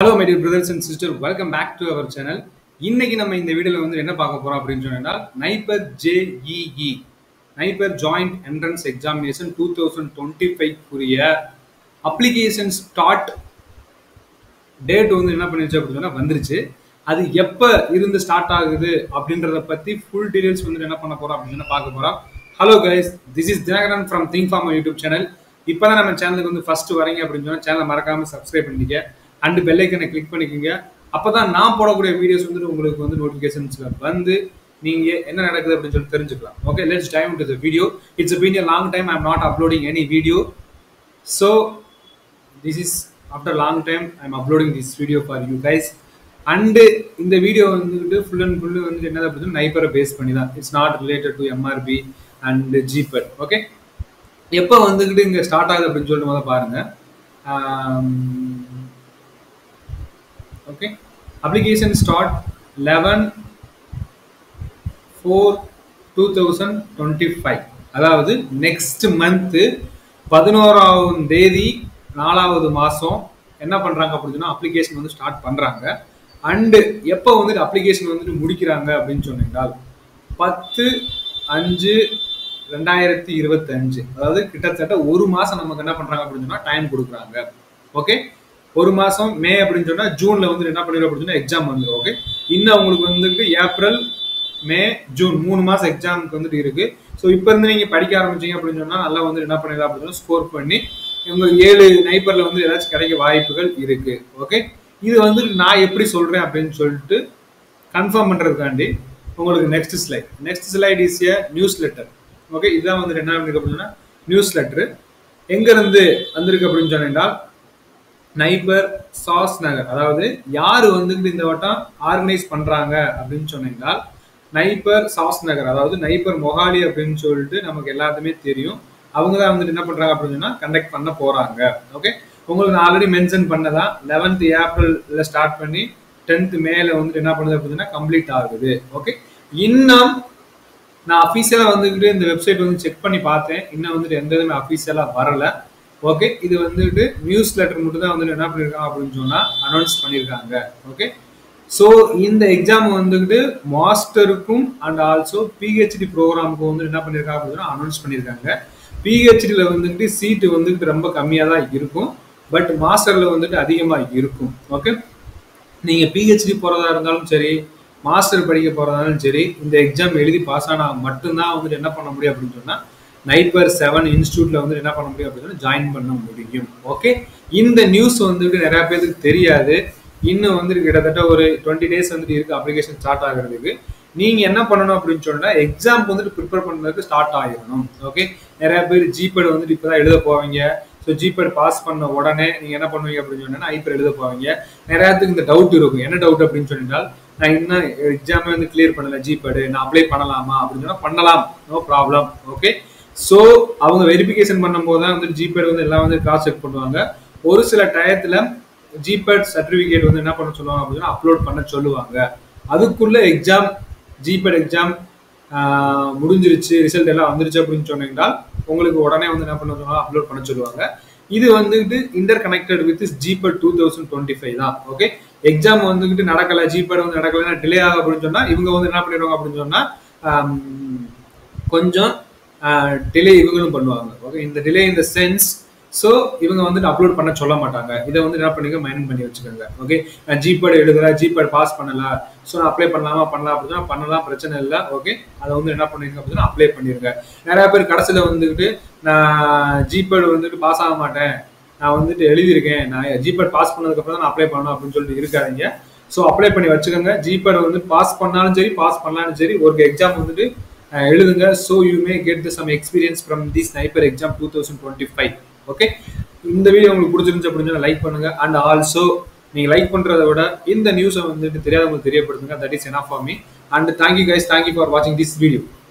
Hello my dear brothers and sisters, welcome back to our channel. இன்னைக்கு நம்ம இந்த வீடியோல வந்து என்ன பார்க்க போறோம் அப்படின்னு சொன்னா NIPER JEE NIPER joint entrance examination 2025 குரிய அப்ளிகேஷன் ஸ்டார்ட் டேட் வந்து என்ன பண்ணிருச்சு அப்படின்னு சொன்னா வந்துருச்சு. அது எப்ப இருந்து ஸ்டார்ட் ஆகுது அப்படின்றத பத்தி ஃபுல் டீடைல்ஸ் வந்து என்ன பண்ண போறோம் அப்படின்னு சொன்னா பார்க்க போறோம். Hello guys, this is Dinakaran from think farm YouTube channel. இப்பதான் நம்ம சேனலுக்கு வந்து ஃபர்ஸ்ட் வரீங்க அப்படின்னு சொன்னா சேனலை மறக்காம சப்ஸ்கிரைப் பண்ணிக்க அண்ட் பெல் ஐக்கனை கிளிக் பண்ணிக்கோங்க. அப்பதான் நான் போடக்கூடிய வீடியோஸ் வந்து உங்களுக்கு வந்து நோட்டிபிகேஷன்ஸ்ல வந்து நீங்க என்ன நடக்குது அப்படின்னு சொல்லி தெரிஞ்சுக்கலாம். Okay, let's dive into the video. It's been a long time I am not uploading any video, so this is after long time I am uploading this video for you guys. And இந்த video வந்துட்டு full and full வந்து என்னது அப்படின்னு நைபரை base பண்ணி தான். It's not related to MRB and GPAT. Okay, எப்போ வந்துக்கிட்டு இங்கே ஸ்டார்ட் ஆகுது அப்படின்னு சொல்லிட்டு முதல்ல பாருங்க. ஓகே, அப்ளிகேஷன் ஸ்டார்ட் 11/4/2025, அதாவது நெக்ஸ்ட் மந்த்து 11ஆம் தேதி 4வது மாதம் என்ன பண்ணுறாங்க அப்படின்னா அப்ளிகேஷன் வந்து ஸ்டார்ட் பண்ணுறாங்க. அண்டு எப்போ வந்துட்டு அப்ளிகேஷன் வந்துட்டு முடிக்கிறாங்க அப்படின்னு சொன்னீங்கன்னால் 10/5/2025, அதாவது கிட்டத்தட்ட ஒரு மாதம் நமக்கு என்ன பண்ணுறாங்க அப்படின்னு சொன்னால் டைம் கொடுக்குறாங்க. ஓகே, ஒரு மாதம் மே அப்படின்னு சொன்னால் ஜூனில் வந்து என்ன பண்ணிடுறோம் அப்படின்னு சொன்னால் எக்ஸாம் வந்துடும். ஓகே, இன்னும் அவங்களுக்கு வந்துட்டு ஏப்ரல் மே ஜூன் 3 மாதம் எக்ஸாமுக்கு வந்துட்டு இருக்கு. ஸோ இப்போ இருந்து நீங்கள் படிக்க ஆரம்பிச்சீங்க அப்படின்னு சொன்னால் நல்லா வந்து என்ன பண்ணிடலாம் அப்படின்னு ஸ்கோர் பண்ணி உங்களுக்கு 7 நைபரில் வந்து ஏதாச்சும் கிடைக்க வாய்ப்புகள் இருக்கு. ஓகே, இது வந்து நான் எப்படி சொல்கிறேன் அப்படின்னு சொல்லிட்டு கன்ஃபார்ம் பண்ணுறதுக்காண்டி உங்களுக்கு next slide is a news letter. Okay, இதுதான் வந்து என்ன பண்ணிருக்கு அப்படின்னா நியூஸ் லெட்டரு எங்கேருந்து வந்திருக்கு அப்படின்னு சொன்னால் நைபர் சாஸ் நகர், அதாவது யார் வந்துட்டு இந்த வட்டம் ஆர்கனைஸ் பண்றாங்க அப்படின்னு சொன்னீங்கன்னா நைபர் சாஸ் நகர், அதாவது நைபர் மொஹாலி அப்படின்னு சொல்லிட்டு நமக்கு எல்லாத்துமே தெரியும். அவங்க தான் வந்துட்டு என்ன பண்றாங்க அப்படின்னு சொன்னா கண்டக்ட் பண்ண போறாங்க. ஓகே, உங்களுக்கு நான் ஆல்ரெடி மென்ஷன் பண்ணதான் 11th ஏப்ரல் ஸ்டார்ட் பண்ணி 10th மேல வந்துட்டு என்ன பண்ணுது அப்படின்னா கம்ப்ளீட் ஆகுது. ஓகே, இன்னும் நான் அஃபீஷியலா வந்துட்டு இந்த வெப்சைட் வந்து செக் பண்ணி பார்த்தேன், இன்னும் வந்துட்டு எந்த இதுவுமே அஃபீஷியலா வரல. ஓகே, இது வந்துட்டு நியூஸ் லெட்டர் மட்டும் தான் வந்துட்டு என்ன பண்ணியிருக்காங்க அப்படின்னு சொன்னா அனௌன்ஸ் பண்ணியிருக்காங்க. ஓகே, ஸோ இந்த எக்ஸாம் வந்துட்டு மாஸ்டருக்கும் அண்ட் ஆல்சோ பிஹெச்டி ப்ரோக்ராமுக்கும் வந்து என்ன பண்ணியிருக்காங்க அப்படின்னு அனௌன்ஸ் பண்ணியிருக்காங்க. பிஹெச்டியில் வந்துட்டு சீட்டு வந்துட்டு ரொம்ப கம்மியாக தான் இருக்கும், பட் மாஸ்டரில் வந்துட்டு அதிகமாக இருக்கும். ஓகே, நீங்கள் பிஹெச்டி போகிறதா இருந்தாலும் சரி, மாஸ்டர் படிக்க போகிறதாலும் சரி, இந்த எக்ஸாம் எழுதி பாஸ் ஆனால் மட்டும்தான் வந்துட்டு என்ன பண்ண முடியும் அப்படின்னு சொன்னால் நைபர் 7 இன்ஸ்டியூட்ல வந்து என்ன பண்ண முடியும் அப்படின்னு ஜாயின் பண்ண முடியும். ஓகே, இந்த நியூஸ் வந்துட்டு நிறைய பேருக்கு தெரியாது. இன்னும் வந்துட்டு கிட்டத்தட்ட ஒரு 20 டேஸ் வந்துட்டு இருக்கு அப்ளிகேஷன் ஸ்டார்ட் ஆகிறதுக்கு. நீங்க என்ன பண்ணணும் அப்படின்னு சொன்னா எக்ஸாம் வந்துட்டு ப்ரிப்பேர் பண்ணுறதுக்கு ஸ்டார்ட் ஆகிடணும். ஓகே, நிறைய பேர் ஜிபெட் வந்துட்டு இப்பதான் எழுத போவீங்க. ஸோ ஜிபெட் பாஸ் பண்ண உடனே நீங்க என்ன பண்ணுவீங்க அப்படின்னு சொன்னா ஐபர் எழுத போவீங்க. நிறையாத்துக்கு இந்த டவுட் இருக்கும். என்ன டவுட் அப்படின்னு சொன்னால் நான் இன்னும் எக்ஸாமே வந்து கிளியர் பண்ணல, ஜிபெட் நான் அப்ளை பண்ணலாமா அப்படின்னு சொன்னா பண்ணலாம், நோ ப்ராப்ளம். ஓகே, ஸோ அவங்க வெரிஃபிகேஷன் பண்ணும்போது தான் வந்து ஜிபேட் வந்து எல்லாம் வந்து கிராஸ் செக் பண்ணுவாங்க. ஒரு சில டயத்தில் ஜிபேட் சர்டிஃபிகேட் வந்து என்ன பண்ண சொல்லுவாங்க அப்படின்னா அப்லோட் பண்ண சொல்லுவாங்க. அதுக்குள்ள எக்ஸாம் ஜிபேட் எக்ஸாம் முடிஞ்சிருச்சு, ரிசல்ட் எல்லாம் வந்துருச்சு அப்படின்னு சொன்னீங்கன்னா உங்களுக்கு உடனே வந்து என்ன பண்ண சொல்லுவாங்க அப்லோட் பண்ண சொல்லுவாங்க. இது வந்துட்டு இன்டர் கனெக்டட் வித் ஜிபேட் 2025 தான். ஓகே, எக்ஸாம் வந்துட்டு நடக்கல, ஜிபேட் வந்து நடக்கலன்னா டிலே ஆகும் அப்படின்னு சொன்னா இவங்க வந்து என்ன பண்ணிடுவாங்க அப்படின்னு சொன்னா கொஞ்சம் டிலே இவங்களும் பண்ணுவாங்க. ஓகே, இந்த டிலே இந்த சென்ஸ், ஸோ இவங்க வந்துட்டு அப்லோட் பண்ண சொல்ல மாட்டாங்க. இதை வந்து என்ன பண்ணிக்க மைண்ட் பண்ணி வச்சுக்கோங்க. ஓகே, நான் ஜிபேட் எழுதுறேன், ஜிபேட் பாஸ் பண்ணல, ஸோ நான் அப்ளை பண்ணலாம் அப்படின்னா பண்ணலாம், பிரச்சனை இல்லை. ஓகே, அதை வந்து என்ன பண்ணிருங்க அப்படின்னா அப்ளை பண்ணிருங்க. நிறைய பேர் கடைசியில் வந்துட்டு நான் ஜிபேட் வந்துட்டு பாஸ் ஆக மாட்டேன், நான் வந்துட்டு எழுதியிருக்கேன், நான் ஜிபேட் பாஸ் பண்ணதுக்கப்புறம் தான் நான் அப்ளை பண்ணணும் அப்படின்னு சொல்லிட்டு இருக்காதீங்க. ஸோ அப்ளை பண்ணி வச்சுக்கோங்க. ஜிபேட் வந்து பாஸ் பண்ணாலும் சரி பாஸ் பண்ணலாலும் சரி ஒரு எக்ஸாம் வந்துட்டு எழுதுங்க. So you may get some experience from this NIPER exam 2025. Okay, இந்த வீடியோ உங்களுக்கு பிடிச்சிருந்துச்சு அப்படின்னா லைக் பண்ணுங்க. அண்ட் ஆல்சோ நீங்க லைக் பண்றதை விட இந்த நியூஸை வந்துட்டு தெரியாதவங்களுக்கு தெரியப்படுத்துங்க. That is enough for me. And thank you guys, thank you for வாட்சிங் திஸ் வீடியோ.